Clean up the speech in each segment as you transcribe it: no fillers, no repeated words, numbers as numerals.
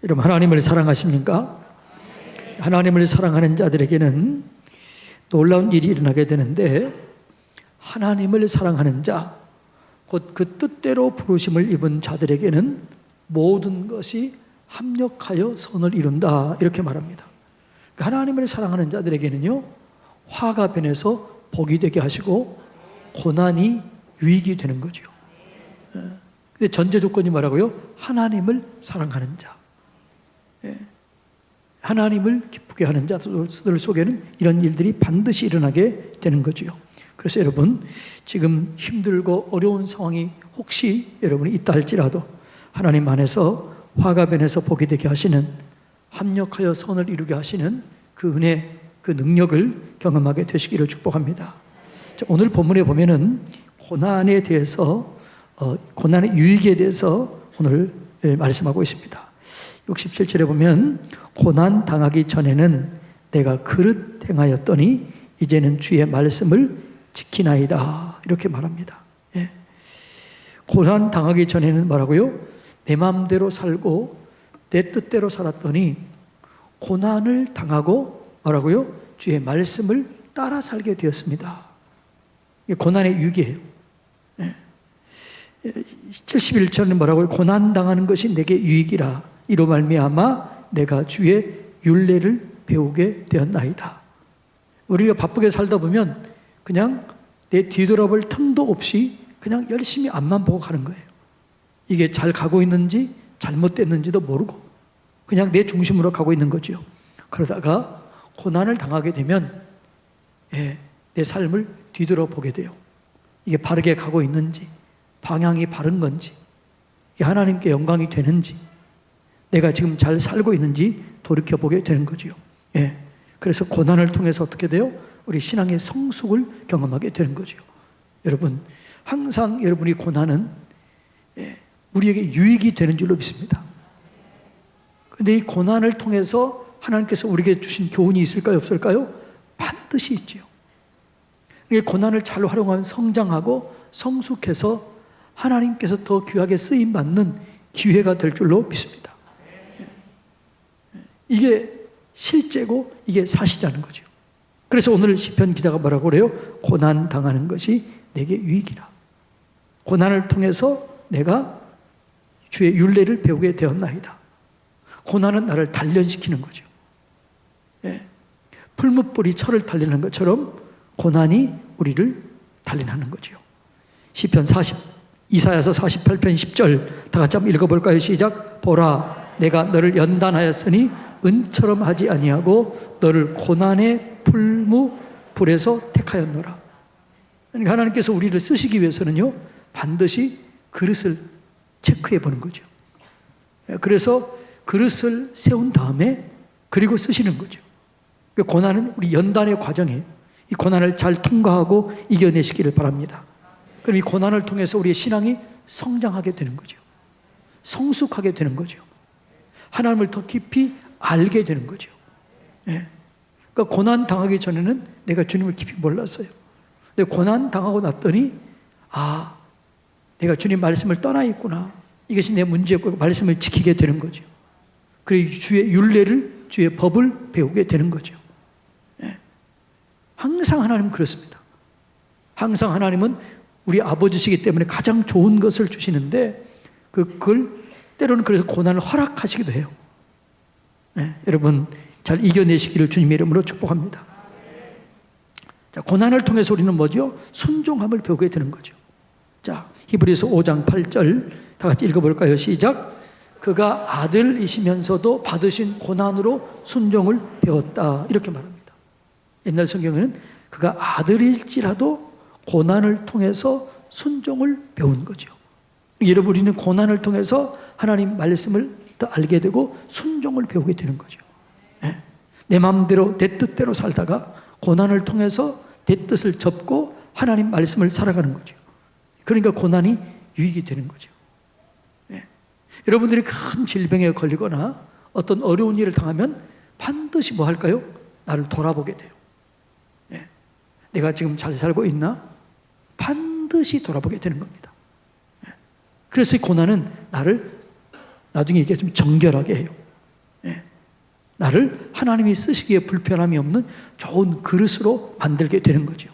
여러분, 하나님을 사랑하십니까? 하나님을 사랑하는 자들에게는 놀라운 일이 일어나게 되는데, 하나님을 사랑하는 자, 곧 그 뜻대로 부르심을 입은 자들에게는 모든 것이 합력하여 선을 이룬다, 이렇게 말합니다. 하나님을 사랑하는 자들에게는요, 화가 변해서 복이 되게 하시고 고난이 유익이 되는 거죠. 근데 전제 조건이 뭐라고요? 하나님을 사랑하는 자, 하나님을 기쁘게 하는 자들 속에는 이런 일들이 반드시 일어나게 되는 거죠. 그래서 여러분, 지금 힘들고 어려운 상황이 혹시 여러분이 있다 할지라도 하나님 안에서 화가 변해서 복이 되게 하시는, 합력하여 선을 이루게 하시는 그 은혜, 그 능력을 경험하게 되시기를 축복합니다. 자, 오늘 본문에 보면은 고난에 대해서, 고난의 유익에 대해서 오늘 말씀하고 있습니다. 67절에 보면 고난 당하기 전에는 내가 그릇 행하였더니 이제는 주의 말씀을 지키나이다, 이렇게 말합니다. 예. 고난 당하기 전에는 뭐라고요? 내 마음대로 살고 내 뜻대로 살았더니 고난을 당하고 뭐라고요? 주의 말씀을 따라 살게 되었습니다. 이게 고난의 유익이에요. 예. 71절은 뭐라고요? 고난 당하는 것이 내게 유익이라 이로 말미암아 내가 주의 율례를 배우게 되었나이다. 우리가 바쁘게 살다 보면 그냥 내 뒤돌아볼 틈도 없이 그냥 열심히 앞만 보고 가는 거예요. 이게 잘 가고 있는지 잘못됐는지도 모르고 그냥 내 중심으로 가고 있는 거죠. 그러다가 고난을 당하게 되면 내 삶을 뒤돌아보게 돼요. 이게 바르게 가고 있는지, 방향이 바른 건지, 하나님께 영광이 되는지, 내가 지금 잘 살고 있는지 돌이켜보게 되는 거죠. 그래서 고난을 통해서 어떻게 돼요? 우리 신앙의 성숙을 경험하게 되는 거죠. 여러분, 항상 여러분이 고난은 우리에게 유익이 되는 줄로 믿습니다. 그런데 이 고난을 통해서 하나님께서 우리에게 주신 교훈이 있을까요? 없을까요? 반드시 있지요. 이 고난을 잘 활용하면 성장하고 성숙해서 하나님께서 더 귀하게 쓰임받는 기회가 될 줄로 믿습니다. 이게 실제고 이게 사실이라는 거죠. 그래서 오늘 시편 기자가 뭐라고 그래요? 고난 당하는 것이 내게 유익이라. 고난을 통해서 내가 주의 율례를 배우게 되었나이다. 고난은 나를 단련시키는 거죠. 풀무불이 철을 단련하는 것처럼 고난이 우리를 단련하는 거죠. 시편 이사야서 48편 10절 다 같이 한번 읽어볼까요? 시작. 보라, 내가 너를 연단하였으니 은처럼 하지 아니하고 너를 고난의 풀무불에서 택하였노라. 그러니까 하나님께서 우리를 쓰시기 위해서는요, 반드시 그릇을 체크해 보는 거죠. 그래서 그릇을 세운 다음에 그리고 쓰시는 거죠. 고난은 우리 연단의 과정이에요. 이 고난을 잘 통과하고 이겨내시기를 바랍니다. 그럼 이 고난을 통해서 우리의 신앙이 성장하게 되는 거죠. 성숙하게 되는 거죠. 하나님을 더 깊이 알게 되는 거죠. 그러니까 고난 당하기 전에는 내가 주님을 깊이 몰랐어요. 근데 고난 당하고 났더니 내가 주님 말씀을 떠나 있구나. 이것이 내 문제였고 말씀을 지키게 되는 거죠. 그리고 주의 율례를, 주의 법을 배우게 되는 거죠. 항상 하나님은 그렇습니다. 항상 하나님은 우리 아버지시기 때문에 가장 좋은 것을 주시는데 그걸 때로는 그래서 고난을 허락하시기도 해요. 여러분 잘 이겨내시기를 주님의 이름으로 축복합니다. 자, 고난을 통해서 우리는 뭐죠? 순종함을 배우게 되는 거죠. 자, 히브리서 5장 8절 다 같이 읽어볼까요? 시작. 그가 아들이시면서도 받으신 고난으로 순종을 배웠다, 이렇게 말합니다. 옛날 성경에는 그가 아들일지라도 고난을 통해서 순종을 배운 거죠. 여러분, 우리는 고난을 통해서 하나님 말씀을 더 알게 되고 순종을 배우게 되는 거죠. 내 마음대로 내 뜻대로 살다가 고난을 통해서 내 뜻을 접고 하나님 말씀을 살아가는 거죠. 그러니까 고난이 유익이 되는 거죠. 여러분들이 큰 질병에 걸리거나 어떤 어려운 일을 당하면 반드시 뭐 할까요? 나를 돌아보게 돼요. 내가 지금 잘 살고 있나? 반드시 돌아보게 되는 겁니다. 그래서 이 고난은 나를 나중에 얘기했지만 정결하게 해요. 나를 하나님이 쓰시기에 불편함이 없는 좋은 그릇으로 만들게 되는 거죠.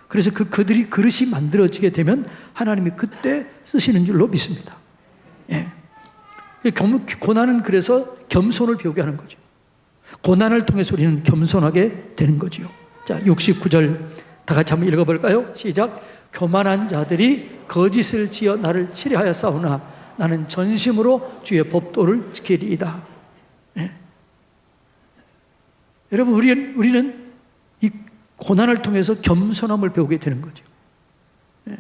그래서 그들이 그릇이 만들어지게 되면 하나님이 그때 쓰시는 줄로 믿습니다. 예. 고난은 그래서 겸손을 배우게 하는 거죠. 고난을 통해서 우리는 겸손하게 되는 거죠. 자, 69절 다 같이 한번 읽어볼까요? 시작. 교만한 자들이 거짓을 지어 나를 치려하여 싸우나 나는 전심으로 주의 법도를 지키리이다. 예. 여러분, 우리는 이 고난을 통해서 겸손함을 배우게 되는 거죠. 예.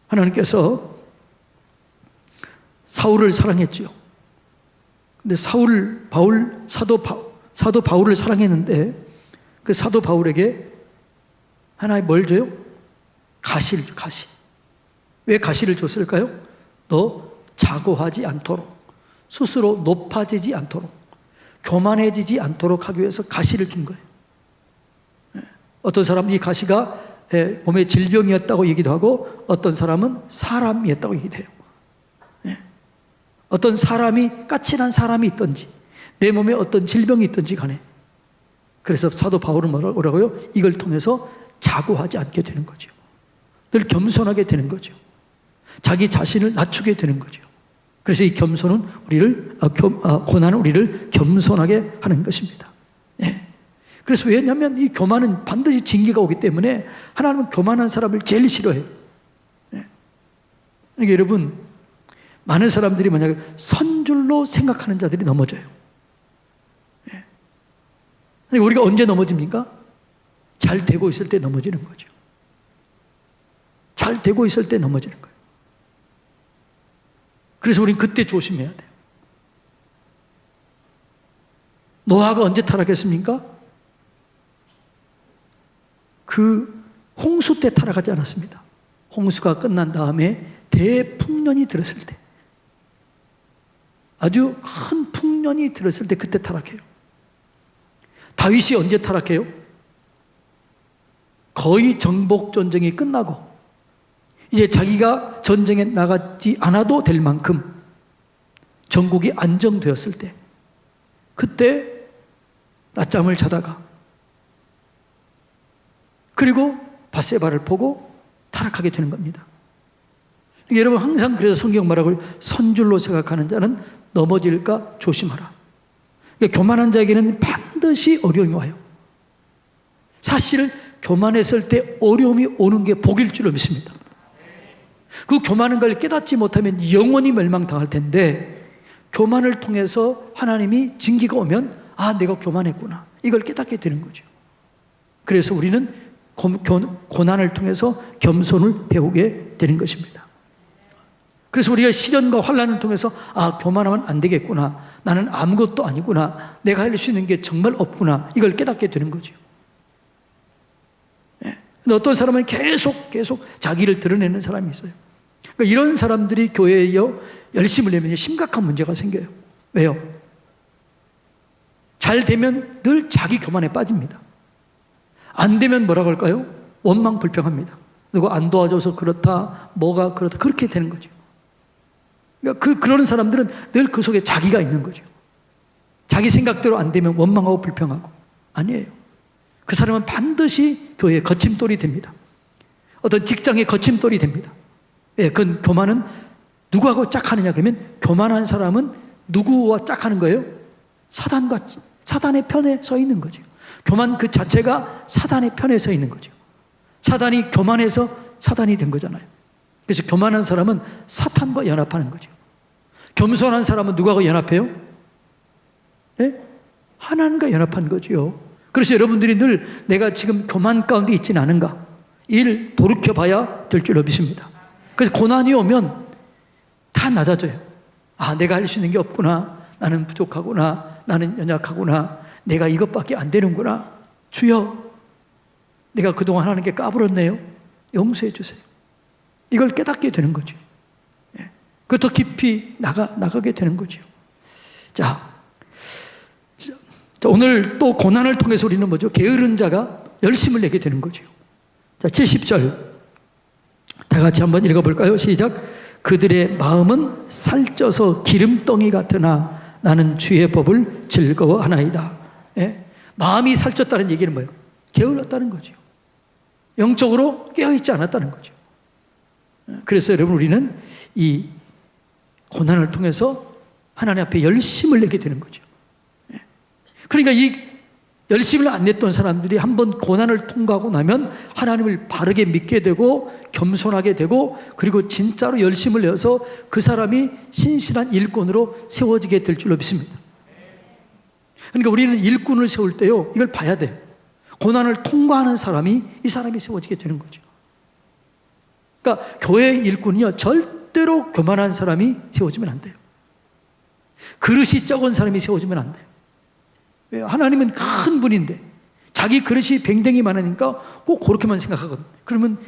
하나님께서 사울을 사랑했지요. 근데 사도 바울을 사랑했는데 그 사도 바울에게 하나님 뭘 줘요? 가시를 줘, 가시. 왜 가시를 줬을까요? 너 자고하지 않도록, 스스로 높아지지 않도록, 교만해지지 않도록 하기 위해서 가시를 준 거예요. 어떤 사람은 이 가시가 몸의 질병이었다고 얘기도 하고 어떤 사람은 사람이었다고 얘기도 해요. 어떤 사람이 까칠한 사람이 있든지 내 몸에 어떤 질병이 있든지 간에 그래서 사도 바울은 뭐라고요? 이걸 통해서 자고하지 않게 되는 거죠. 늘 겸손하게 되는 거죠. 자기 자신을 낮추게 되는 거죠. 그래서 이 겸손은 고난은 우리를 겸손하게 하는 것입니다. 예. 그래서 왜냐하면 이 교만은 반드시 징계가 오기 때문에 하나님은 교만한 사람을 제일 싫어해요. 예. 그러니까 여러분, 많은 사람들이 만약에 선줄로 생각하는 자들이 넘어져요. 예. 우리가 언제 넘어집니까? 잘 되고 있을 때 넘어지는 거죠. 잘 되고 있을 때 넘어지는 거예요. 그래서 우리는 그때 조심해야 돼요. 노아가 언제 타락했습니까? 그 홍수 때 타락하지 않았습니다. 홍수가 끝난 다음에 대풍년이 들었을 때, 아주 큰 풍년이 들었을 때 그때 타락해요. 다윗이 언제 타락해요? 거의 정복 전쟁이 끝나고 이제 자기가 전쟁에 나가지 않아도 될 만큼 전국이 안정되었을 때, 그때 낮잠을 자다가 그리고 밧세바를 보고 타락하게 되는 겁니다. 여러분, 항상 그래서 성경 말하고 선줄로 생각하는 자는 넘어질까 조심하라. 그러니까 교만한 자에게는 반드시 어려움이 와요. 사실 교만했을 때 어려움이 오는 게 복일 줄로 믿습니다. 그 교만한 걸 깨닫지 못하면 영원히 멸망당할 텐데, 교만을 통해서 하나님이 징계가 오면 내가 교만했구나, 이걸 깨닫게 되는 거죠. 그래서 우리는 고난을 통해서 겸손을 배우게 되는 것입니다. 그래서 우리가 시련과 환난을 통해서 교만하면 안 되겠구나, 나는 아무것도 아니구나, 내가 할 수 있는 게 정말 없구나, 이걸 깨닫게 되는 거죠. 근데 어떤 사람은 계속 자기를 드러내는 사람이 있어요. 그러니까 이런 사람들이 교회에 열심을 내면 심각한 문제가 생겨요. 왜요? 잘 되면 늘 자기 교만에 빠집니다. 안 되면 뭐라고 할까요? 원망 불평합니다. 누가 안 도와줘서 그렇다, 뭐가 그렇다, 그렇게 되는 거죠. 그러니까 그런 사람들은 늘 그 속에 자기가 있는 거죠. 자기 생각대로 안 되면 원망하고 불평하고. 아니에요. 그 사람은 반드시 교회의 거침돌이 됩니다. 어떤 직장의 거침돌이 됩니다. 예, 그건 교만은 누구하고 짝하느냐 그러면, 교만한 사람은 누구와 짝하는 거예요? 사단의 편에 서 있는 거죠. 교만 그 자체가 사단의 편에 서 있는 거죠. 사단이 교만해서 사단이 된 거잖아요. 그래서 교만한 사람은 사탄과 연합하는 거죠. 겸손한 사람은 누구하고 연합해요? 예? 하나님과 연합한 거죠. 그래서 여러분들이 늘 내가 지금 교만 가운데 있지는 않은가, 이를 돌이켜봐야 될 줄로 믿습니다. 그래서 고난이 오면 다 낮아져요. 내가 할 수 있는 게 없구나, 나는 부족하구나, 나는 연약하구나, 내가 이것밖에 안 되는구나, 주여 내가 그동안 하나님께 까불었네요, 용서해 주세요. 이걸 깨닫게 되는 거죠. 그 더 깊이 나가게 되는 거죠. 자, 오늘 또 고난을 통해서 우리는 뭐죠? 게으른 자가 열심을 내게 되는 거죠. 자, 70절 다 같이 한번 읽어볼까요? 시작. 그들의 마음은 살쪄서 기름덩이 같으나 나는 주의 법을 즐거워하나이다. 예? 마음이 살쪘다는 얘기는 뭐예요? 게을렀다는 거죠. 영적으로 깨어있지 않았다는 거죠. 그래서 여러분, 우리는 이 고난을 통해서 하나님 앞에 열심을 내게 되는 거죠. 그러니까 이 열심을 안 냈던 사람들이 한번 고난을 통과하고 나면 하나님을 바르게 믿게 되고 겸손하게 되고, 그리고 진짜로 열심을 내어서 그 사람이 신실한 일꾼으로 세워지게 될 줄로 믿습니다. 그러니까 우리는 일꾼을 세울 때요, 이걸 봐야 돼요. 고난을 통과하는 사람이, 이 사람이 세워지게 되는 거죠. 그러니까 교회 일꾼은요, 절대로 교만한 사람이 세워지면 안 돼요. 그릇이 적은 사람이 세워지면 안 돼요. 왜요? 하나님은 큰 분인데 자기 그릇이 뱅댕이 많으니까 꼭 그렇게만 생각하거든. 그러면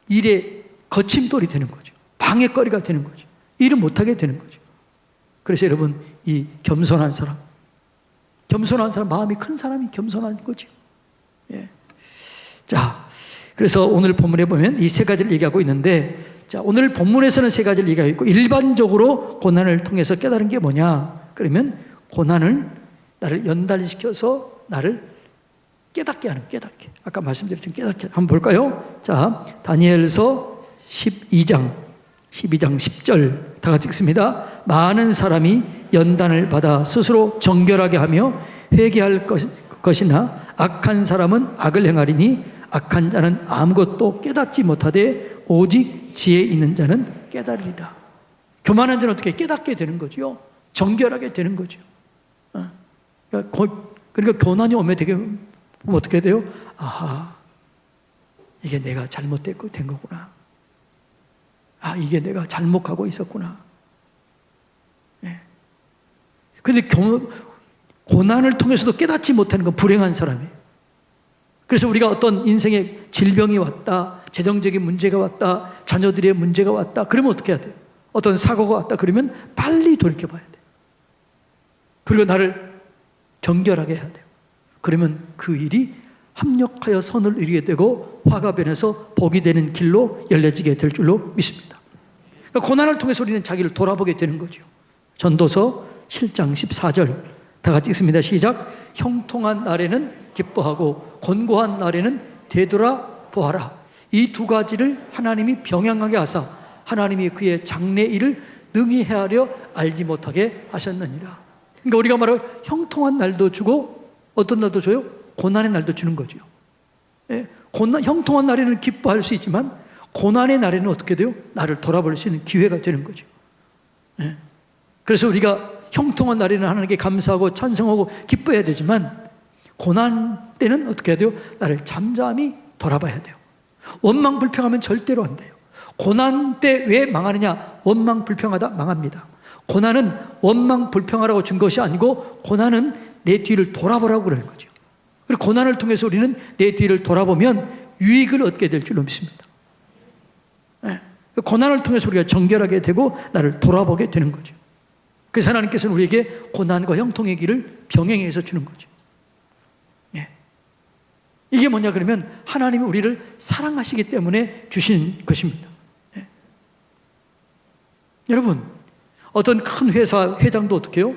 일에 거침돌이 되는 거죠. 방해거리가 되는 거죠. 일을 못하게 되는 거죠. 그래서 여러분, 이 겸손한 사람, 마음이 큰 사람이 겸손한 거죠. 예. 자, 그래서 오늘 본문에 보면 이 세 가지를 얘기하고 있는데, 자, 오늘 본문에서는 세 가지를 얘기하고 있고, 일반적으로 고난을 통해서 깨달은 게 뭐냐? 그러면 고난을 나를 연단시켜서 나를 깨닫게 하는, 깨닫게. 아까 말씀드렸던 깨닫게. 한번 볼까요? 자, 다니엘서 12장 10절 다 같이 읽습니다. 많은 사람이 연단을 받아 스스로 정결하게 하며 회개할 것이나 악한 사람은 악을 행하리니 악한 자는 아무것도 깨닫지 못하되 오직 지혜 있는 자는 깨달으리라. 교만한 자는 어떻게 깨닫게 되는 거죠? 정결하게 되는 거죠. 그러니까 고난이 오면 되게 보면 어떻게 돼요? 아하, 이게 내가 잘못됐고 된 거구나. 아, 이게 내가 잘못하고 있었구나. 예. 근데 고난을 통해서도 깨닫지 못하는 건 불행한 사람이에요. 그래서 우리가 어떤 인생에 질병이 왔다, 재정적인 문제가 왔다, 자녀들의 문제가 왔다, 그러면 어떻게 해야 돼요? 어떤 사고가 왔다 그러면 빨리 돌이켜봐야 돼요. 그리고 나를 정결하게 해야 돼요. 그러면 그 일이 합력하여 선을 이루게 되고 화가 변해서 복이 되는 길로 열려지게 될 줄로 믿습니다. 그러니까 고난을 통해서 우리는 자기를 돌아보게 되는 거죠. 전도서 7장 14절 다 같이 읽습니다. 시작. 형통한 날에는 기뻐하고 곤고한 날에는 되돌아보아라. 이 두 가지를 하나님이 병행하게 하사 하나님이 그의 장래 일을 능히 헤아려 알지 못하게 하셨느니라. 그러니까 우리가 말하는 형통한 날도 주고 어떤 날도 줘요? 고난의 날도 주는 거죠. 예, 형통한 날에는 기뻐할 수 있지만 고난의 날에는 어떻게 돼요? 나를 돌아볼 수 있는 기회가 되는 거죠. 예, 그래서 우리가 형통한 날에는 하나님께 감사하고 찬송하고 기뻐해야 되지만 고난 때는 어떻게 해야 돼요? 나를 잠잠히 돌아봐야 돼요. 원망불평하면 절대로 안 돼요. 고난 때 왜 망하느냐? 원망불평하다 망합니다. 고난은 원망불평하라고 준 것이 아니고 고난은 내 뒤를 돌아보라고 그러는 거죠. 그리고 고난을 통해서 우리는 내 뒤를 돌아보면 유익을 얻게 될 줄로 믿습니다. 네. 고난을 통해서 우리가 정결하게 되고 나를 돌아보게 되는 거죠. 그래서 하나님께서는 우리에게 고난과 형통의 길을 병행해서 주는 거죠. 네. 이게 뭐냐 그러면 하나님이 우리를 사랑하시기 때문에 주신 것입니다. 네. 여러분, 어떤 큰 회사 회장도 어떻게 해요?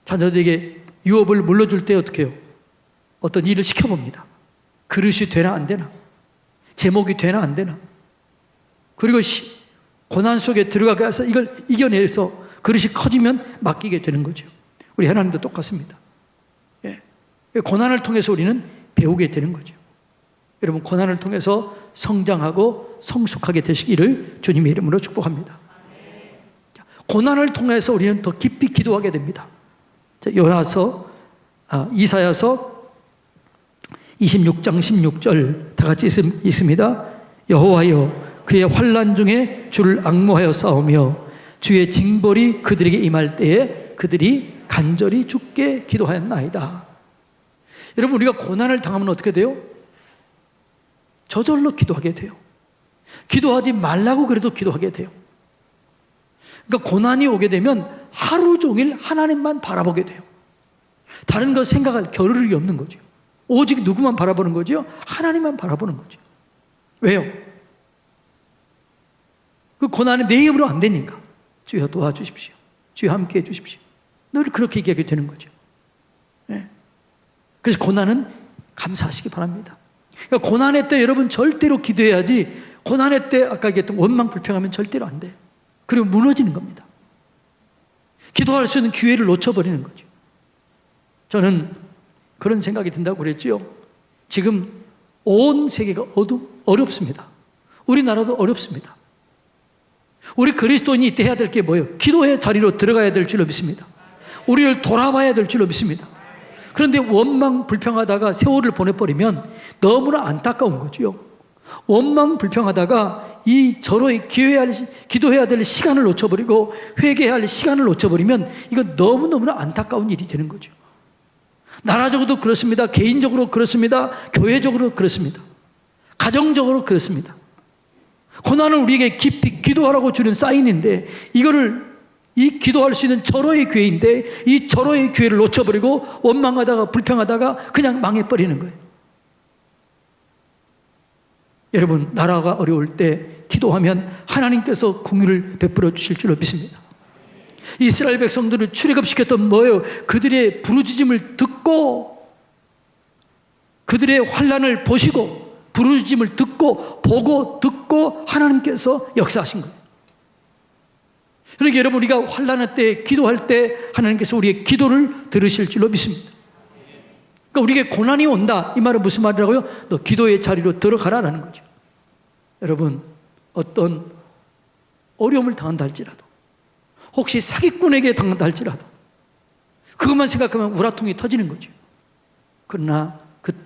자녀들에게 유업을 물려줄 때 어떻게 해요? 어떤 일을 시켜봅니다. 그릇이 되나 안 되나? 제목이 되나 안 되나? 그리고 고난 속에 들어가게 해서 이걸 이겨내서 그릇이 커지면 맡기게 되는 거죠. 우리 하나님도 똑같습니다. 예. 고난을 통해서 우리는 배우게 되는 거죠. 여러분, 고난을 통해서 성장하고 성숙하게 되시기를 주님의 이름으로 축복합니다. 고난을 통해서 우리는 더 깊이 기도하게 됩니다. 이사야서 26장 16절 다 같이 있습니다. 여호와여, 그의 환난 중에 주를 앙모하여 싸우며 주의 징벌이 그들에게 임할 때에 그들이 간절히 주께 기도하였나이다. 여러분, 우리가 고난을 당하면 어떻게 돼요? 저절로 기도하게 돼요. 기도하지 말라고 그래도 기도하게 돼요. 그러니까 고난이 오게 되면 하루 종일 하나님만 바라보게 돼요. 다른 거 생각할 겨를이 없는 거죠. 오직 누구만 바라보는 거죠? 하나님만 바라보는 거죠. 왜요? 그 고난이 내 힘으로 안 되니까. 주여 도와주십시오. 주여 함께 해주십시오. 늘 그렇게 얘기하게 되는 거죠. 예. 그래서 고난은 감사하시기 바랍니다. 그러니까 고난의 때 여러분 절대로 기도해야지, 고난의 때 아까 얘기했던 원망 불평하면 절대로 안 돼요. 그리고 무너지는 겁니다. 기도할 수 있는 기회를 놓쳐버리는 거죠. 저는 그런 생각이 든다고 그랬죠. 지금 온 세계가 어렵습니다. 우리나라도 어렵습니다. 우리 그리스도인이 이때 해야 될 게 뭐예요? 기도의 자리로 들어가야 될 줄로 믿습니다. 우리를 돌아봐야 될 줄로 믿습니다. 그런데 원망 불평하다가 세월을 보내버리면 너무나 안타까운 거죠. 원망 불평하다가 이 절호의 기도해야 될 시간을 놓쳐버리고 회개해야 할 시간을 놓쳐버리면 이건 너무너무나 안타까운 일이 되는 거죠. 나라적으로도 그렇습니다. 개인적으로 그렇습니다. 교회적으로 그렇습니다. 가정적으로 그렇습니다. 고난은 우리에게 깊이 기도하라고 주는 사인인데, 이 기도할 수 있는 절호의 기회인데 이 절호의 기회를 놓쳐버리고 원망하다가 불평하다가 그냥 망해버리는 거예요. 여러분, 나라가 어려울 때 기도하면 하나님께서 긍휼을 베풀어 주실 줄로 믿습니다. 이스라엘 백성들을 출애굽시켰던 뭐예요? 그들의 부르짖음을 듣고, 그들의 환난을 보시고, 부르짖음을 듣고 보고 듣고 하나님께서 역사하신 거예요. 그러니까 여러분, 우리가 환난할 때 기도할 때 하나님께서 우리의 기도를 들으실 줄로 믿습니다. 그러니까 우리에게 고난이 온다, 이 말은 무슨 말이라고요? 너 기도의 자리로 들어가라라는 거죠. 여러분, 어떤 어려움을 당한다 할지라도, 혹시 사기꾼에게 당한다 할지라도 그것만 생각하면 우라통이 터지는 거죠. 그러나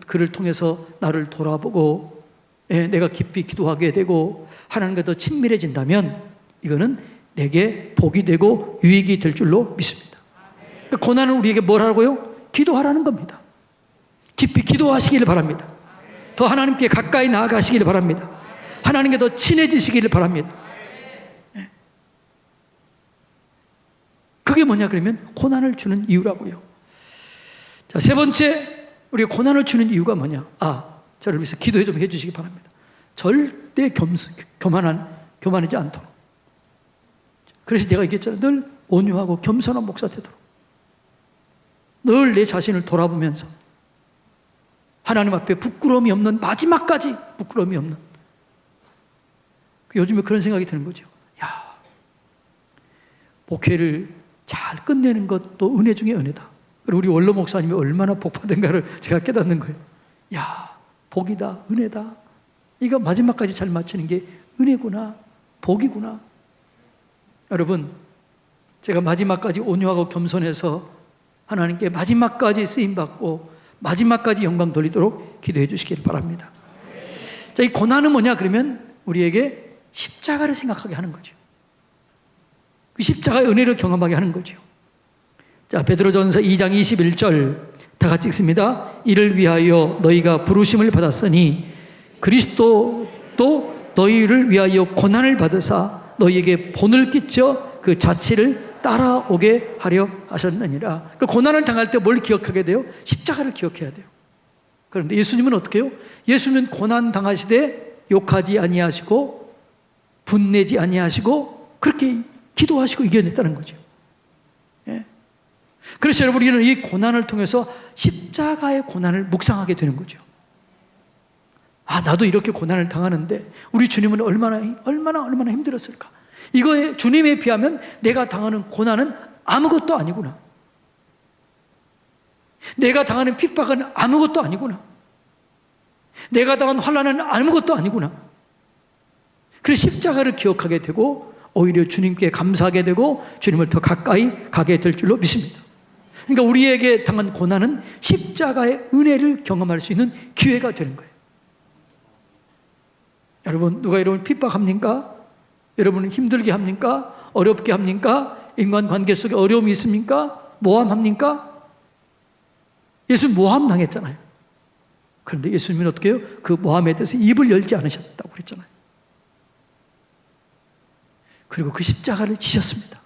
그를 통해서 나를 돌아보고 내가 깊이 기도하게 되고 하나님과 더 친밀해진다면 이거는 내게 복이 되고 유익이 될 줄로 믿습니다. 그러니까 고난은 우리에게 뭘 하라고요? 기도하라는 겁니다. 깊이 기도하시기를 바랍니다. 더 하나님께 가까이 나아가시기를 바랍니다. 하나님께 더 친해지시기를 바랍니다. 그게 뭐냐 그러면 고난을 주는 이유라고요. 자, 세 번째, 우리가 고난을 주는 이유가 뭐냐? 저를 위해서 기도해 좀 해주시기 바랍니다. 절대 교만하지 않도록. 그래서 내가 얘기했잖아요. 늘 온유하고 겸손한 목사 되도록. 늘 내 자신을 돌아보면서 하나님 앞에 부끄러움이 없는, 마지막까지 부끄러움이 없는. 요즘에 그런 생각이 드는 거죠. 목회를 잘 끝내는 것도 은혜 중에 은혜다. 그리고 우리 원로 목사님이 얼마나 복받은가를 제가 깨닫는 거예요. 복이다, 은혜다. 이거 마지막까지 잘 마치는 게 은혜구나, 복이구나. 여러분, 제가 마지막까지 온유하고 겸손해서 하나님께 마지막까지 쓰임받고 마지막까지 영광 돌리도록 기도해 주시길 바랍니다. 자, 이 고난은 뭐냐 그러면 우리에게 십자가를 생각하게 하는 거죠. 그 십자가의 은혜를 경험하게 하는 거죠. 자, 베드로전서 2장 21절 다 같이 읽습니다. 이를 위하여 너희가 부르심을 받았으니 그리스도도 너희를 위하여 고난을 받으사 너희에게 본을 끼쳐 그 자치를 따라오게 하려 하셨느니라. 그 고난을 당할 때 뭘 기억하게 돼요? 십자가를 기억해야 돼요. 그런데 예수님은 어떻게 해요? 예수님은 고난 당하시되 욕하지 아니하시고 분내지 아니하시고 그렇게 기도하시고 이겨냈다는 거죠. 그래서 여러분, 우리는 이 고난을 통해서 십자가의 고난을 묵상하게 되는 거죠. 나도 이렇게 고난을 당하는데 우리 주님은 얼마나 힘들었을까. 이거에 주님에 비하면 내가 당하는 고난은 아무것도 아니구나. 내가 당하는 핍박은 아무것도 아니구나. 내가 당한 환난은 아무것도 아니구나. 그래서 십자가를 기억하게 되고 오히려 주님께 감사하게 되고 주님을 더 가까이 가게 될 줄로 믿습니다. 그러니까 우리에게 당한 고난은 십자가의 은혜를 경험할 수 있는 기회가 되는 거예요. 여러분, 누가 여러분 핍박합니까? 여러분은 힘들게 합니까? 어렵게 합니까? 인간관계 속에 어려움이 있습니까? 모함합니까? 예수는 모함 당했잖아요. 그런데 예수님은 어떻게 해요? 그 모함에 대해서 입을 열지 않으셨다고 그랬잖아요. 그리고 그 십자가를 지셨습니다.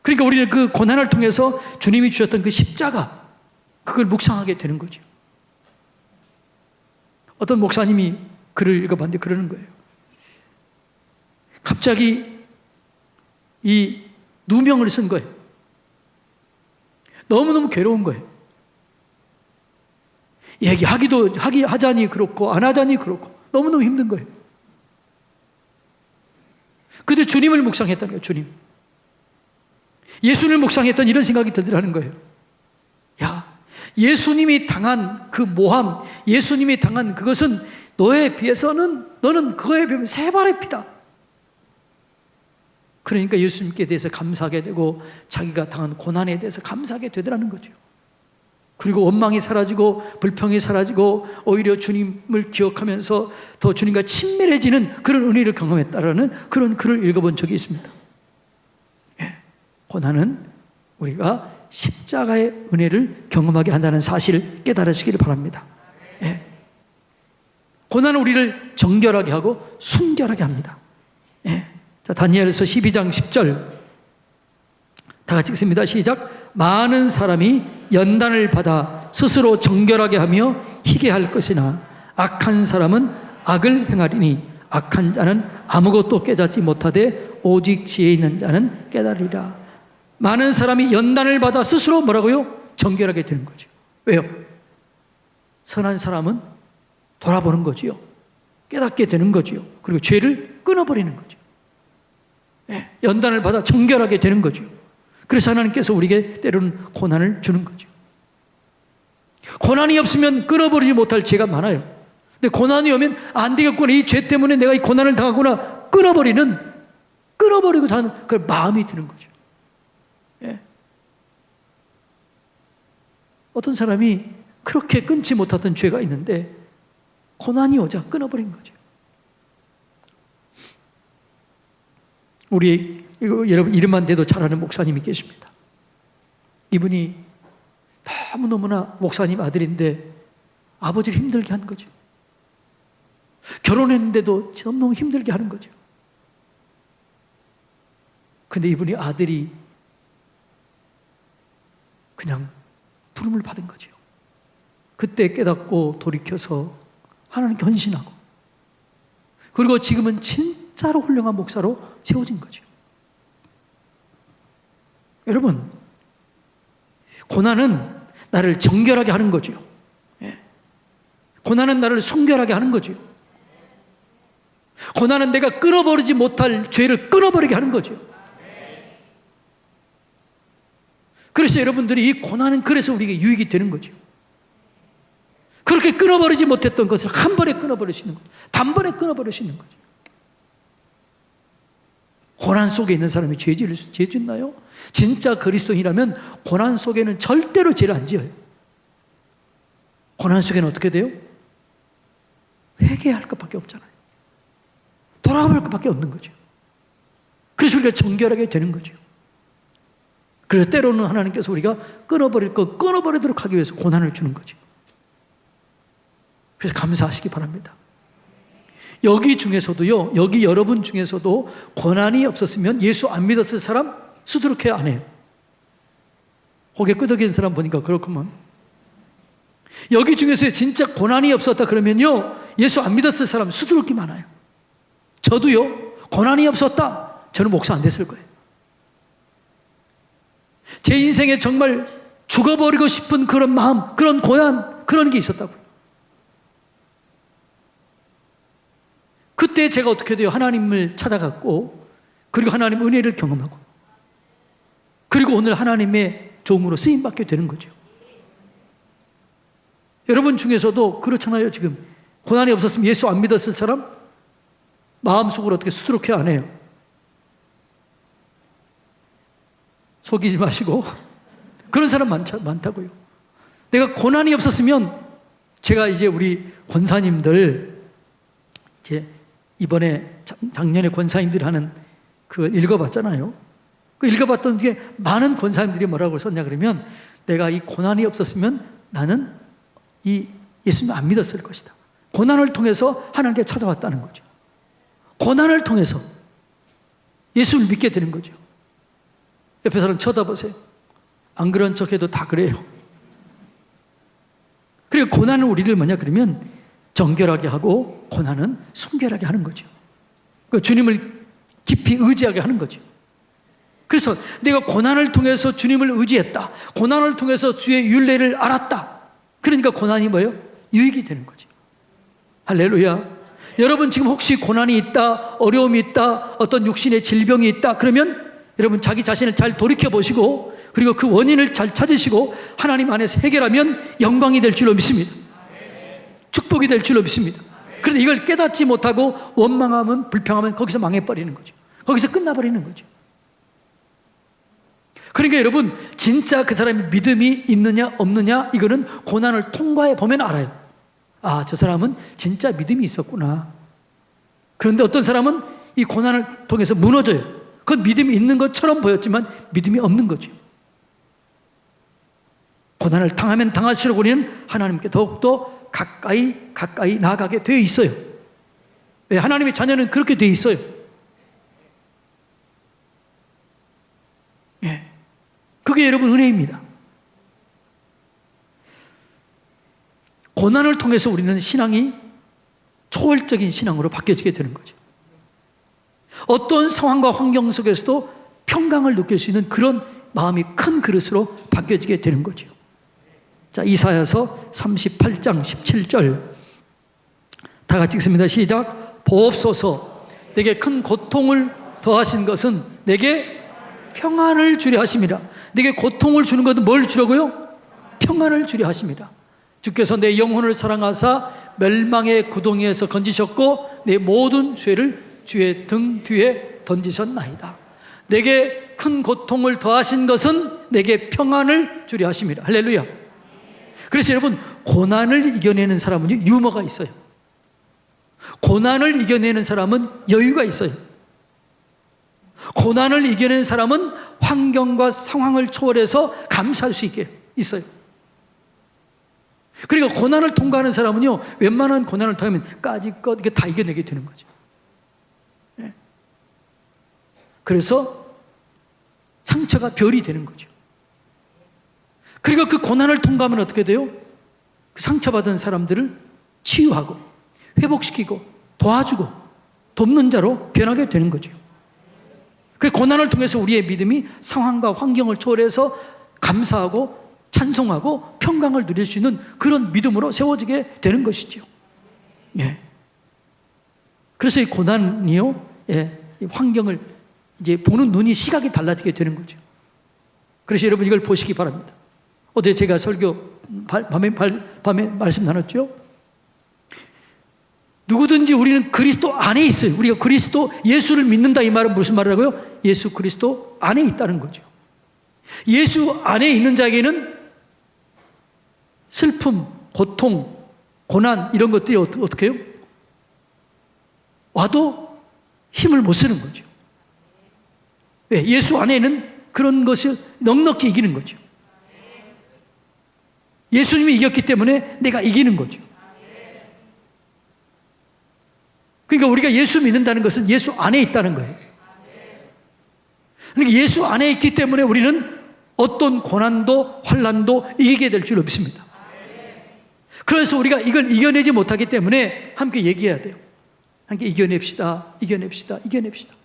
그러니까 우리는 그 고난을 통해서 주님이 주셨던 그 십자가, 그걸 묵상하게 되는 거죠. 어떤 목사님이 글을 읽어봤는데 그러는 거예요. 갑자기 이 누명을 쓴 거예요. 너무너무 괴로운 거예요. 하자니 그렇고 안 하자니 그렇고 너무너무 힘든 거예요. 그때 주님을 묵상했다는 거예요. 주님. 예수님을 묵상했던 이런 생각이 들더라는 거예요. 야, 예수님이 당한 그 모함, 예수님이 당한 그것은 너에 비해서는, 너는 그거에 비하면 세 발의 피다. 그러니까 예수님께 대해서 감사하게 되고 자기가 당한 고난에 대해서 감사하게 되더라는 거죠. 그리고 원망이 사라지고 불평이 사라지고 오히려 주님을 기억하면서 더 주님과 친밀해지는 그런 은혜를 경험했다라는 그런 글을 읽어본 적이 있습니다. 예, 고난은 우리가 십자가의 은혜를 경험하게 한다는 사실을 깨달으시기를 바랍니다. 예. 고난은 우리를 정결하게 하고 순결하게 합니다. 예. 자, 다니엘서 12장 10절 다 같이 읽습니다. 시작. 많은 사람이 연단을 받아 스스로 정결하게 하며 희게 할 것이나 악한 사람은 악을 행하리니 악한 자는 아무것도 깨닫지 못하되 오직 지혜 있는 자는 깨달으리라. 많은 사람이 연단을 받아 스스로 뭐라고요? 정결하게 되는 거죠. 왜요? 선한 사람은 돌아보는 거지요. 깨닫게 되는 거지요. 그리고 죄를 끊어버리는 거죠. 연단을 받아 정결하게 되는 거죠. 그래서 하나님께서 우리에게 때로는 고난을 주는 거죠. 고난이 없으면 끊어버리지 못할 죄가 많아요. 근데 고난이 오면 안 되겠구나, 이 죄 때문에 내가 이 고난을 당하구나, 끊어버리고 다는 그 마음이 드는 거죠. 예. 어떤 사람이 그렇게 끊지 못하던 죄가 있는데 고난이 오자 끊어버린 거죠. 우리 여러분 이름만 대도 잘 아는 목사님이 계십니다. 이분이 너무너무나 목사님 아들인데 아버지를 힘들게 한 거죠. 결혼했는데도 너무 힘들게 하는 거죠. 근데 이분이 아들이 그냥 부름을 받은 거죠. 그때 깨닫고 돌이켜서 하나님께 헌신하고, 그리고 지금은 진짜로 훌륭한 목사로 세워진 거죠. 여러분, 고난은 나를 정결하게 하는 거죠. 고난은 나를 순결하게 하는 거죠. 고난은 내가 끊어버리지 못할 죄를 끊어버리게 하는 거죠. 그래서 여러분들이 이 고난은 그래서 우리에게 유익이 되는 거죠. 그렇게 끊어버리지 못했던 것을 한 번에 끊어버릴 수 있는 거죠. 단번에 끊어버릴 수 있는 거죠. 고난 속에 있는 사람이 죄 짓나요? 진짜 그리스도인이라면 고난 속에는 절대로 죄를 안 지어요. 고난 속에는 어떻게 돼요? 회개할 것밖에 없잖아요. 돌아볼 것밖에 없는 거죠. 그래서 우리가 정결하게 되는 거죠. 그래서 때로는 하나님께서 우리가 끊어버릴 거 끊어버리도록 하기 위해서 고난을 주는 거죠. 그래서 감사하시기 바랍니다. 여기 중에서도요, 여기 여러분 중에서도 고난이 없었으면 예수 안 믿었을 사람 수두룩해 안 해요. 고개 끄덕이는 사람 보니까 그렇구만. 여기 중에서 진짜 고난이 없었다 그러면요, 예수 안 믿었을 사람 수두룩히 많아요. 저도요, 고난이 없었다, 저는 목사 안 됐을 거예요. 제 인생에 정말 죽어버리고 싶은 그런 마음, 그런 고난, 그런 게 있었다고요. 그때 제가 어떻게 돼요? 하나님을 찾아갔고, 그리고 하나님 은혜를 경험하고, 그리고 오늘 하나님의 종으로 쓰임받게 되는 거죠. 여러분 중에서도 그렇잖아요. 지금 고난이 없었으면 예수 안 믿었을 사람 마음속으로 어떻게 수두룩해 안 해요. 속이지 마시고 그런 사람 많다고요. 내가 고난이 없었으면, 제가 이제 우리 권사님들 이제 이번에 작년에 권사님들이 하는 그 읽어봤잖아요. 그 읽어봤던 게 많은 권사님들이 뭐라고 썼냐 그러면, 내가 이 고난이 없었으면 나는 이 예수님 안 믿었을 것이다. 고난을 통해서 하나님께 찾아왔다는 거죠. 고난을 통해서 예수를 믿게 되는 거죠. 옆에 사람 쳐다보세요. 안 그런 척해도 다 그래요. 그리고 고난은 우리를 뭐냐 그러면 정결하게 하고, 고난은 순결하게 하는 거죠. 그 주님을 깊이 의지하게 하는 거죠. 그래서 내가 고난을 통해서 주님을 의지했다. 고난을 통해서 주의 율례를 알았다. 그러니까 고난이 뭐예요? 유익이 되는 거죠. 할렐루야. 여러분 지금 혹시 고난이 있다, 어려움이 있다, 어떤 육신의 질병이 있다, 그러면 여러분 자기 자신을 잘 돌이켜 보시고 그리고 그 원인을 잘 찾으시고 하나님 안에서 해결하면 영광이 될 줄로 믿습니다. 축복이 될 줄로 믿습니다. 그런데 이걸 깨닫지 못하고 원망하면, 불평하면 거기서 망해버리는 거죠. 거기서 끝나버리는 거죠. 그러니까 여러분 진짜 그 사람이 믿음이 있느냐 없느냐 이거는 고난을 통과해 보면 알아요. 아, 저 사람은 진짜 믿음이 있었구나. 그런데 어떤 사람은 이 고난을 통해서 무너져요. 그건 믿음이 있는 것처럼 보였지만 믿음이 없는 거죠. 고난을 당하면 당할수록 우리는 하나님께 더욱더 가까이 나아가게 되어 있어요. 왜? 하나님의 자녀는 그렇게 되어 있어요. 예. 그게 여러분 은혜입니다. 고난을 통해서 우리는 신앙이 초월적인 신앙으로 바뀌어지게 되는 거죠. 어떤 상황과 환경 속에서도 평강을 느낄 수 있는 그런 마음이 큰 그릇으로 바뀌어지게 되는 거죠. 자, 이사야서 38장 17절 다 같이 읽습니다. 시작. 보옵소서, 내게 큰 고통을 더하신 것은 내게 평안을 주려 하심이라. 내게 고통을 주는 것은 뭘 주려고요? 평안을 주려 하심이라. 주께서 내 영혼을 사랑하사 멸망의 구덩이에서 건지셨고 내 모든 죄를 주의 등 뒤에 던지셨나이다. 내게 큰 고통을 더하신 것은 내게 평안을 주려 하심이라. 할렐루야. 그래서 여러분 고난을 이겨내는 사람은 유머가 있어요. 고난을 이겨내는 사람은 여유가 있어요. 고난을 이겨내는 사람은 환경과 상황을 초월해서 감사할 수 있게 있어요. 그러니까 고난을 통과하는 사람은요, 웬만한 고난을 통하면 까짓것 이게 다 이겨내게 되는 거죠. 네. 그래서 상처가 별이 되는 거죠. 그러니까 그 고난을 통과하면 어떻게 돼요? 그 상처받은 사람들을 치유하고 회복시키고 도와주고 돕는 자로 변하게 되는 거죠. 그 고난을 통해서 우리의 믿음이 상황과 환경을 초월해서 감사하고 찬송하고 평강을 누릴 수 있는 그런 믿음으로 세워지게 되는 것이죠. 예. 그래서 이 고난이요, 예, 이 환경을 이제 보는 눈이 시각이 달라지게 되는 거죠. 그래서 여러분 이걸 보시기 바랍니다. 어제 제가 설교 밤에 말씀 나눴죠. 누구든지 우리는 그리스도 안에 있어요. 우리가 그리스도 예수를 믿는다 이 말은 무슨 말이라고요? 예수 그리스도 안에 있다는 거죠. 예수 안에 있는 자에게는 슬픔, 고통, 고난 이런 것들이 어떻게 해요? 와도 힘을 못 쓰는 거죠. 왜? 예수 안에는 그런 것이 넉넉히 이기는 거죠. 예수님이 이겼기 때문에 내가 이기는 거죠. 그러니까 우리가 예수 믿는다는 것은 예수 안에 있다는 거예요. 그러니까 예수 안에 있기 때문에 우리는 어떤 고난도 환난도 이기게 될 줄 믿습니다. 그래서 우리가 이걸 이겨내지 못하기 때문에 함께 얘기해야 돼요. 함께 이겨냅시다. 이겨냅시다.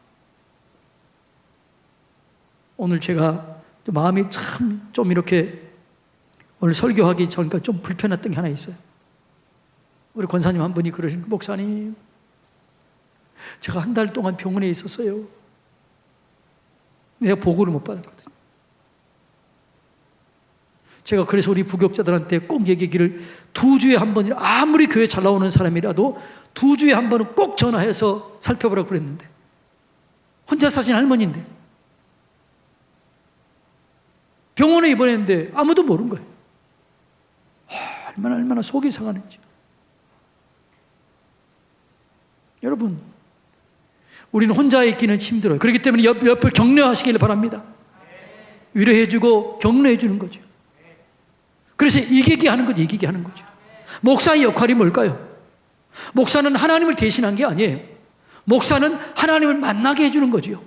오늘 제가 마음이 참 좀 이렇게 오늘 설교하기 전까지 좀 불편했던 게 하나 있어요. 우리 권사님 한 분이 그러신 거예요. 목사님, 제가 한 달 동안 병원에 있었어요. 내가 보고를 못 받았거든요. 제가 그래서 우리 부교육자들한테 꼭 얘기하기를 2주에 한 번이라, 아무리 교회 잘 나오는 사람이라도 2주에 한 번은 꼭 전화해서 살펴보라고 그랬는데, 혼자 사신 할머니인데 병원에 입원했는데 아무도 모르는 거예요. 얼마나 속이 상하는지. 여러분, 우리는 혼자 있기는 힘들어요. 그렇기 때문에 옆을 격려하시길 바랍니다. 위로해주고 격려해주는 거죠. 그래서 이기게 하는 거죠. 목사의 역할이 뭘까요? 목사는 하나님을 대신한 게 아니에요. 목사는 하나님을 만나게 해주는 거죠.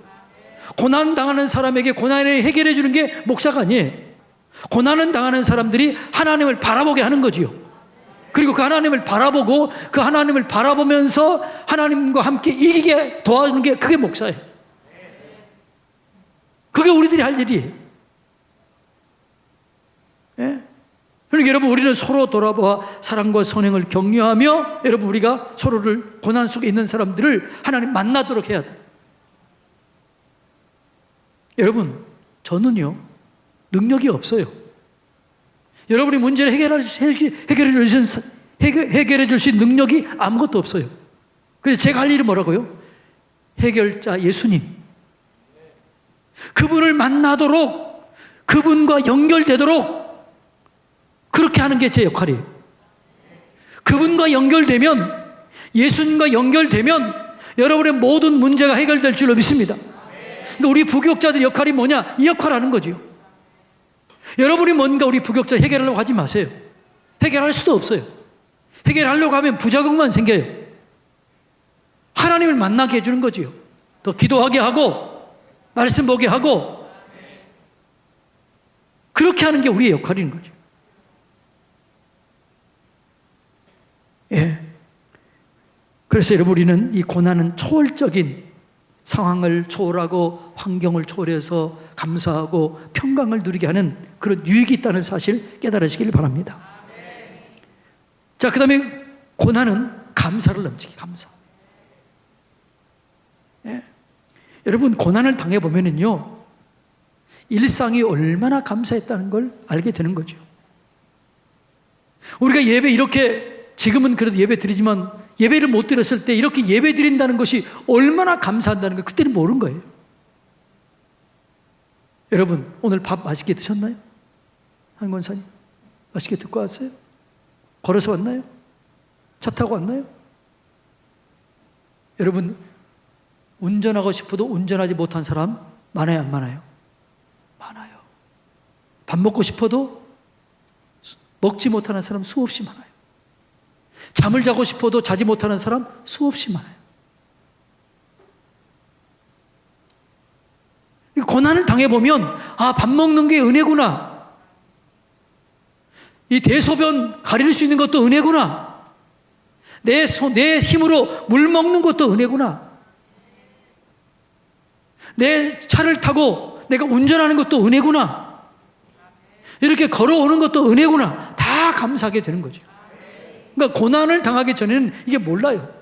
고난 당하는 사람에게 고난을 해결해 주는 게 목사가 아니에요. 고난을 당하는 사람들이 하나님을 바라보게 하는 거지요. 그리고 그 하나님을 바라보고 그 하나님을 바라보면서 하나님과 함께 이기게 도와주는 게 그게 목사예요. 그게 우리들이 할 일이에요. 예? 그러니까 여러분, 우리는 서로 돌아보아 사랑과 선행을 격려하며, 여러분, 우리가 서로를 고난 속에 있는 사람들을 하나님 만나도록 해야 돼요. 여러분, 저는요 능력이 없어요. 여러분이 문제를 해결해 줄 수 있는 능력이 아무것도 없어요. 그래서 제가 할 일이 뭐라고요? 해결자 예수님, 그분을 만나도록, 그분과 연결되도록 그렇게 하는 게 제 역할이에요. 그분과 연결되면, 예수님과 연결되면 여러분의 모든 문제가 해결될 줄로 믿습니다. 근데 우리 부교육자들 역할이 뭐냐? 이 역할을 하는 거죠. 여러분이 뭔가 우리 부교육자 해결하려고 하지 마세요. 해결할 수도 없어요. 해결하려고 하면 부작용만 생겨요. 하나님을 만나게 해주는 거지요. 더 기도하게 하고 말씀 보게 하고 그렇게 하는 게 우리의 역할인 거죠. 예. 그래서 여러분, 우리는 이 고난은 초월적인 상황을 초월하고 환경을 초월해서 감사하고 평강을 누리게 하는 그런 유익이 있다는 사실 깨달으시길 바랍니다. 자, 그 다음에 고난은 감사를 넘치게, 감사. 예. 여러분, 고난을 당해보면은요, 일상이 얼마나 감사했다는 걸 알게 되는 거죠. 우리가 예배 이렇게, 지금은 그래도 예배 드리지만 예배를 못 드렸을 때 이렇게 예배 드린다는 것이 얼마나 감사한다는 걸 그때는 모르는 거예요. 여러분, 오늘 밥 맛있게 드셨나요? 한 권사님 맛있게 듣고 왔어요? 걸어서 왔나요? 차 타고 왔나요? 여러분, 운전하고 싶어도 운전하지 못한 사람 많아요, 안 많아요? 많아요. 밥 먹고 싶어도 먹지 못하는 사람 수없이 많아요. 잠을 자고 싶어도 자지 못하는 사람 수없이 많아요. 고난을 당해보면, 아, 밥 먹는 게 은혜구나. 이 대소변 가릴 수 있는 것도 은혜구나. 내 힘으로 물 먹는 것도 은혜구나. 내 차를 타고 내가 운전하는 것도 은혜구나. 이렇게 걸어오는 것도 은혜구나. 다 감사하게 되는 거죠. 그러니까 고난을 당하기 전에는 이게 몰라요.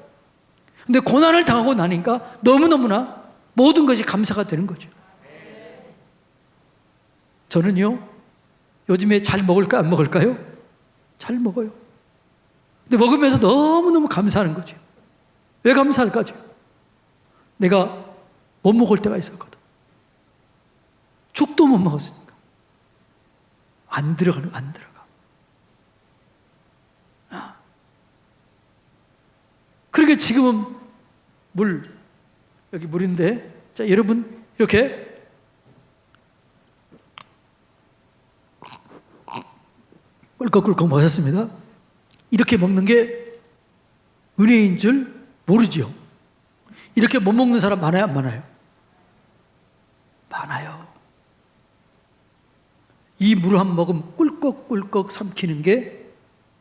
근데 고난을 당하고 나니까 너무너무나 모든 것이 감사가 되는 거죠. 저는요, 요즘에 잘 먹을까 안 먹을까요? 잘 먹어요. 근데 먹으면서 너무너무 감사하는 거죠. 왜 감사할까죠? 내가 못 먹을 때가 있었거든. 죽도 못 먹었으니까. 안 들어가. 그러니까 지금은 여기 물인데, 자, 여러분, 이렇게 꿀꺽꿀꺽 먹었습니다. 이렇게 먹는 게 은혜인 줄 모르죠. 이렇게 못 먹는 사람 많아요, 안 많아요? 많아요. 이 물 한 모금 꿀꺽꿀꺽 삼키는 게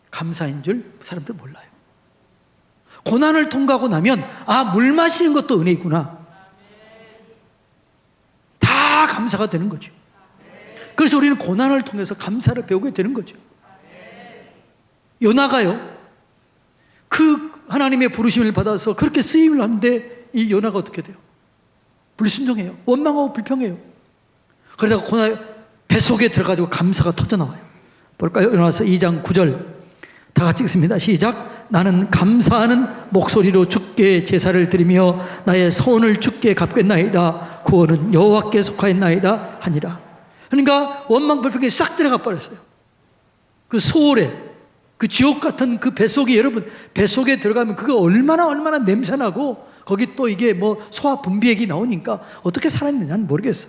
감사인 줄 사람들 몰라요. 고난을 통과하고 나면, 아, 물 마시는 것도 은혜구나. 다 감사가 되는 거죠. 그래서 우리는 고난을 통해서 감사를 배우게 되는 거죠. 요나가요, 그 하나님의 부르심을 받아서 그렇게 쓰임을 하는데 이 요나가 어떻게 돼요? 불순종해요. 원망하고 불평해요. 그러다가 고난 뱃속에 들어가지고 감사가 터져나와요. 볼까요? 요나서 2장 9절 다 같이 읽습니다. 시작. 나는 감사하는 목소리로 주께 제사를 드리며 나의 소원을 주께 갚겠나이다. 구원은 여호와께 속하였나이다 하니라. 그러니까 원망 불평에 싹 들어가 버렸어요. 그 소홀에, 그 지옥 같은 그 뱃속에, 여러분, 뱃속에 들어가면 그거 얼마나 냄새나고, 거기 또 이게 뭐 소화 분비액이 나오니까 어떻게 살았느냐는 모르겠어.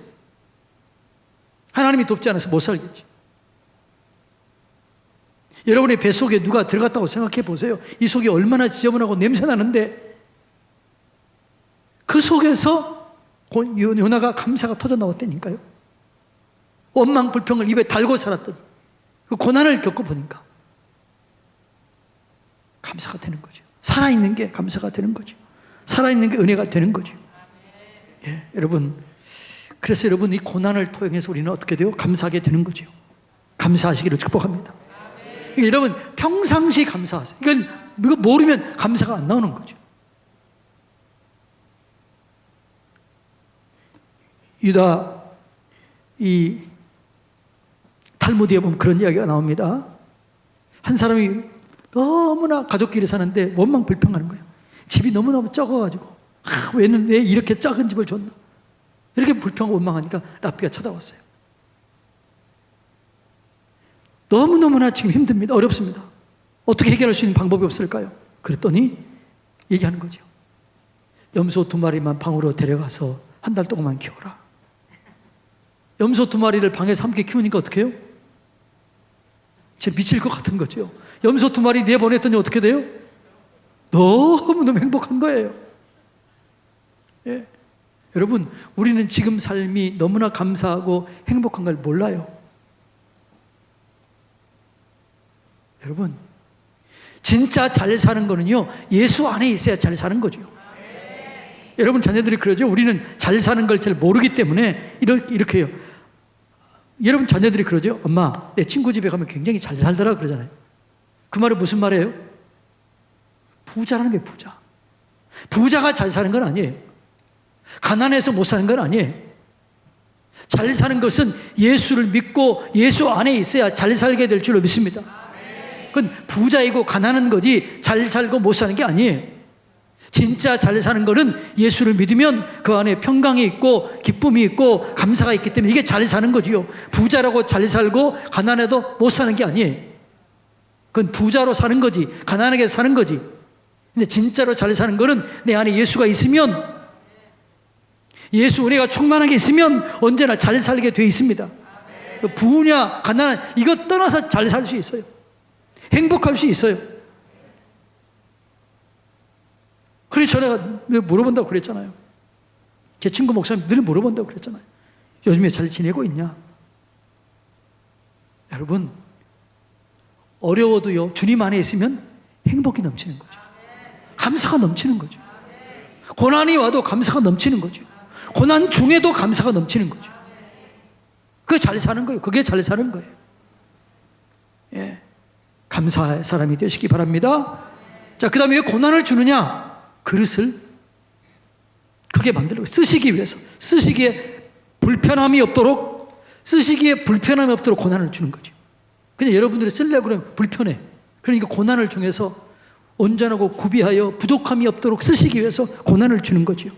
하나님이 돕지 않아서 못 살겠지. 여러분의 뱃속에 누가 들어갔다고 생각해 보세요. 이 속이 얼마나 지저분하고 냄새나는데, 그 속에서 요나가 감사가 터져 나왔다니까요. 원망 불평을 입에 달고 살았던 그 고난을 겪어보니까 감사가 되는 거죠. 살아있는 게 감사가 되는 거죠. 살아있는 게 은혜가 되는 거죠. 예, 여러분, 그래서 여러분, 이 고난을 통해서 우리는 어떻게 돼요? 감사하게 되는 거죠. 감사하시기를 축복합니다. 그러니까 여러분, 평상시 감사하세요. 이거 모르면 감사가 안 나오는 거죠. 유다, 이 탈무드에 보면 그런 이야기가 나옵니다. 한 사람이 너무나 가족끼리 사는데 원망 불평하는 거예요. 집이 너무너무 적어가지고 왜 이렇게 작은 집을 줬나, 이렇게 불평하고 원망하니까 랍비가 찾아왔어요. 너무너무나 지금 힘듭니다. 어렵습니다. 어떻게 해결할 수 있는 방법이 없을까요? 그랬더니 얘기하는 거죠. 염소 2마리만 방으로 데려가서 한 달 동안만 키워라. 염소 2마리를 방에서 함께 키우니까 어떻게 해요? 진짜 미칠 것 같은 거죠. 염소 2마리 내보냈더니 어떻게 돼요? 너무너무 행복한 거예요. 예. 여러분, 우리는 지금 삶이 너무나 감사하고 행복한 걸 몰라요. 여러분, 진짜 잘 사는 거는요, 예수 안에 있어야 잘 사는 거죠. 여러분, 자녀들이 그러죠. 우리는 잘 사는 걸 잘 모르기 때문에 이렇게 해요. 여러분, 자녀들이 그러죠. 엄마, 내 친구 집에 가면 굉장히 잘 살더라 그러잖아요. 그 말은 무슨 말이에요? 부자라는 게 부자. 부자가 잘 사는 건 아니에요. 가난해서 못 사는 건 아니에요. 잘 사는 것은 예수를 믿고 예수 안에 있어야 잘 살게 될 줄로 믿습니다. 그건 부자이고 가난한 거지 잘 살고 못 사는 게 아니에요. 진짜 잘 사는 거는 예수를 믿으면 그 안에 평강이 있고 기쁨이 있고 감사가 있기 때문에 이게 잘 사는 거지요. 부자라고 잘 살고 가난해도 못 사는 게 아니에요. 그건 부자로 사는 거지, 가난하게 사는 거지. 근데 진짜로 잘 사는 거는 내 안에 예수가 있으면, 예수 은혜가 충만하게 있으면 언제나 잘 살게 되어 있습니다. 부냐 가난 이거 떠나서 잘 살 수 있어요. 행복할 수 있어요. 그래서 제가 물어본다고 그랬잖아요. 제 친구 목사님 늘 물어본다고 그랬잖아요. 요즘에 잘 지내고 있냐? 여러분, 어려워도요, 주님 안에 있으면 행복이 넘치는 거죠. 감사가 넘치는 거죠. 고난이 와도 감사가 넘치는 거죠. 고난 중에도 감사가 넘치는 거죠. 그게 잘 사는 거예요. 그게 잘 사는 거예요. 예. 감사의 사람이 되시기 바랍니다. 자, 그 다음에 왜 고난을 주느냐? 그릇을 크게 만들고 쓰시기 위해서, 쓰시기에 불편함이 없도록 고난을 주는 거죠. 그냥 여러분들이 쓰려고 그러면 불편해. 그러니까 고난을 중에서 온전하고 구비하여 부족함이 없도록 쓰시기 위해서 고난을 주는 거죠.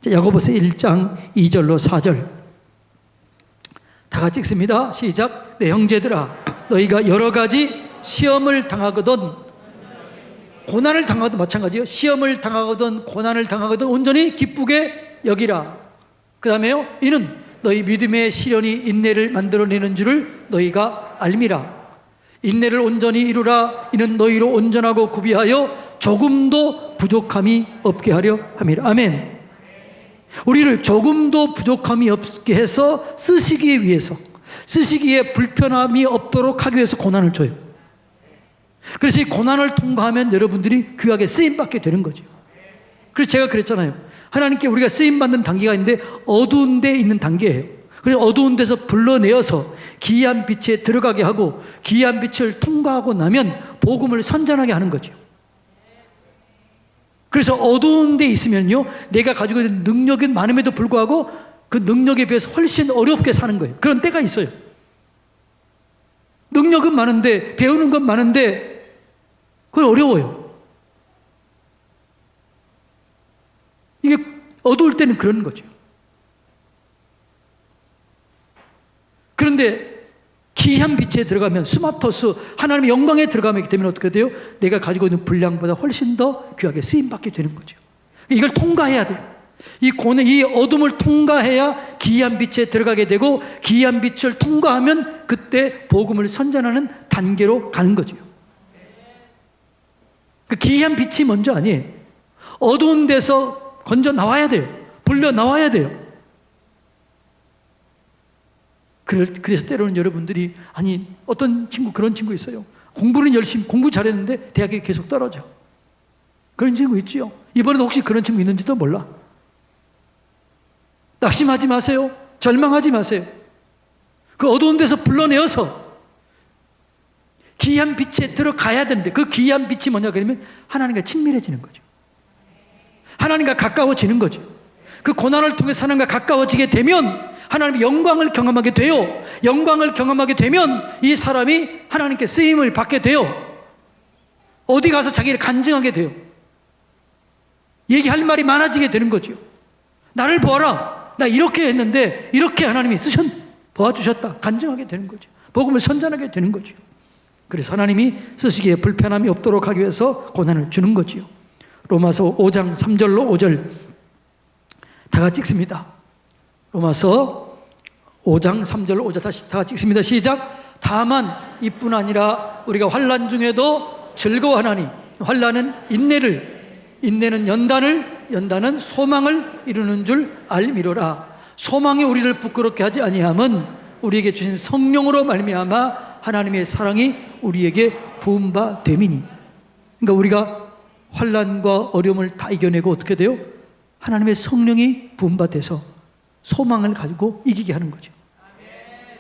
자, 야고보서 1장 2절로 4절 다 같이 읽습니다. 시작. 내 형제들아, 너희가 여러 가지 시험을 당하거든, 고난을 당하거든, 마찬가지요. 시험을 당하거든 고난을 당하거든 온전히 기쁘게 여기라. 그 다음에요, 이는 너희 믿음의 시련이 인내를 만들어내는 줄을 너희가 알미라. 인내를 온전히 이루라. 이는 너희로 온전하고 구비하여 조금도 부족함이 없게 하려 함이라. 아멘. 우리를 조금도 부족함이 없게 해서 쓰시기 위해서, 쓰시기에 불편함이 없도록 하기 위해서 고난을 줘요. 그래서 이 고난을 통과하면 여러분들이 귀하게 쓰임받게 되는 거죠. 그래서 제가 그랬잖아요. 하나님께 우리가 쓰임받는 단계가 있는데 어두운 데 있는 단계예요. 그래서 어두운 데서 불러내어서 기이한 빛에 들어가게 하고 기이한 빛을 통과하고 나면 복음을 선전하게 하는 거죠. 그래서 어두운 데 있으면요, 내가 가지고 있는 능력은 많음에도 불구하고 그 능력에 비해서 훨씬 어렵게 사는 거예요. 그런 때가 있어요. 능력은 많은데, 배우는 건 많은데 그건 어려워요. 이게 어두울 때는 그런 거죠. 그런데 기이한 빛에 들어가면, 스마터스 하나님의 영광에 들어가게 되면 어떻게 돼요? 내가 가지고 있는 분량보다 훨씬 더 귀하게 쓰임받게 되는 거죠. 이걸 통과해야 돼요. 이 어둠을 통과해야 기이한 빛에 들어가게 되고, 기이한 빛을 통과하면 그때 복음을 선전하는 단계로 가는 거죠. 그 기이한 빛이 먼저 아니에요. 어두운 데서 건져 나와야 돼요. 불려 나와야 돼요. 그래서 때로는 여러분들이, 아니, 어떤 친구, 그런 친구 있어요. 공부는 열심히, 공부 잘했는데 대학에 계속 떨어져. 그런 친구 있지요. 이번에도 혹시 그런 친구 있는지도 몰라. 낙심하지 마세요. 절망하지 마세요. 그 어두운 데서 불러내어서 귀한 빛에 들어가야 되는데, 그 귀한 빛이 뭐냐 그러면 하나님과 친밀해지는 거죠. 하나님과 가까워지는 거죠. 그 고난을 통해서 하나님과 가까워지게 되면 하나님의 영광을 경험하게 돼요. 영광을 경험하게 되면 이 사람이 하나님께 쓰임을 받게 돼요. 어디 가서 자기를 간증하게 돼요. 얘기할 말이 많아지게 되는 거죠. 나를 보아라, 나 이렇게 했는데 이렇게 하나님이 도와주셨다, 간증하게 되는 거죠. 복음을 선전하게 되는 거죠. 그래서 하나님이 쓰시기에 불편함이 없도록 하기 위해서 고난을 주는 거지요. 로마서 5장 3절로 5절 다 같이 읽습니다. 로마서 5장 3절로 5절 다시 다 같이 읽습니다. 시작. 다만 이뿐 아니라 우리가 환난 중에도 즐거워하나니, 환난은 인내를, 인내는 연단을, 연단은 소망을 이루는 줄 알미로라. 소망이 우리를 부끄럽게 하지 아니함은 우리에게 주신 성령으로 말미암아 하나님의 사랑이 우리에게 부은 바 됨이니. 그러니까 우리가 환난과 어려움을 다 이겨내고 어떻게 돼요? 하나님의 성령이 부은 바 돼서 소망을 가지고 이기게 하는 거죠.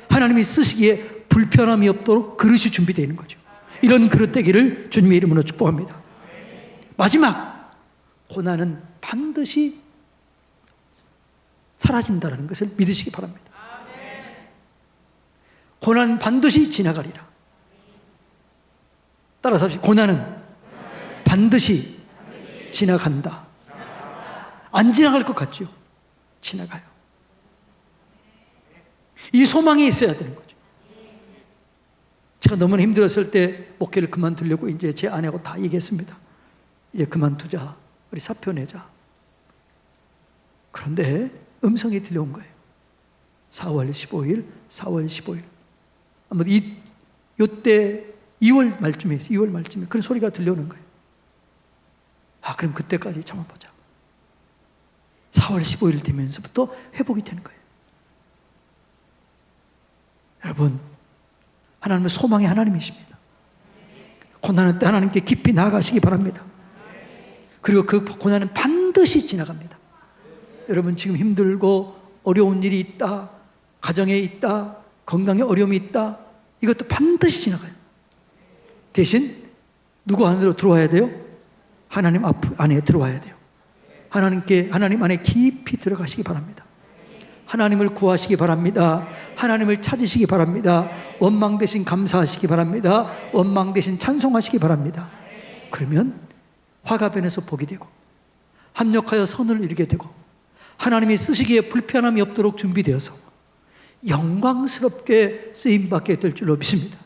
하나님이 쓰시기에 불편함이 없도록 그릇이 준비되어 있는 거죠. 이런 그릇 되기를 주님의 이름으로 축복합니다. 마지막, 고난은 반드시 사라진다는 것을 믿으시기 바랍니다. 고난은 반드시 지나가리라. 따라서 합시다. 고난은 반드시 지나간다. 안 지나갈 것 같죠? 지나가요. 이 소망이 있어야 되는 거죠. 제가 너무나 힘들었을 때 목회를 그만두려고 이제 제 아내하고 다 얘기했습니다. 이제 그만두자, 우리 사표 내자. 그런데 음성이 들려온 거예요. 4월 15일 아마 이때 2월 말쯤에 있어요. 2월 말쯤에 그런 소리가 들려오는 거예요. 아, 그럼 그때까지 참아보자. 4월 15일 되면서부터 회복이 되는 거예요. 여러분, 하나님은 소망의 하나님이십니다. 고난할 때 하나님께 깊이 나아가시기 바랍니다. 그리고 그 고난은 반드시 지나갑니다. 여러분, 지금 힘들고 어려운 일이 있다, 가정에 있다, 건강에 어려움이 있다, 이것도 반드시 지나가요. 대신 누구 안으로 들어와야 돼요? 하나님 안에 들어와야 돼요. 하나님 안에 깊이 들어가시기 바랍니다. 하나님을 구하시기 바랍니다. 하나님을 찾으시기 바랍니다. 원망 대신 감사하시기 바랍니다. 원망 대신 찬송하시기 바랍니다. 그러면 화가 변해서 복이 되고, 합력하여 선을 이루게 되고, 하나님이 쓰시기에 불편함이 없도록 준비되어서 영광스럽게 쓰임받게 될 줄로 믿습니다.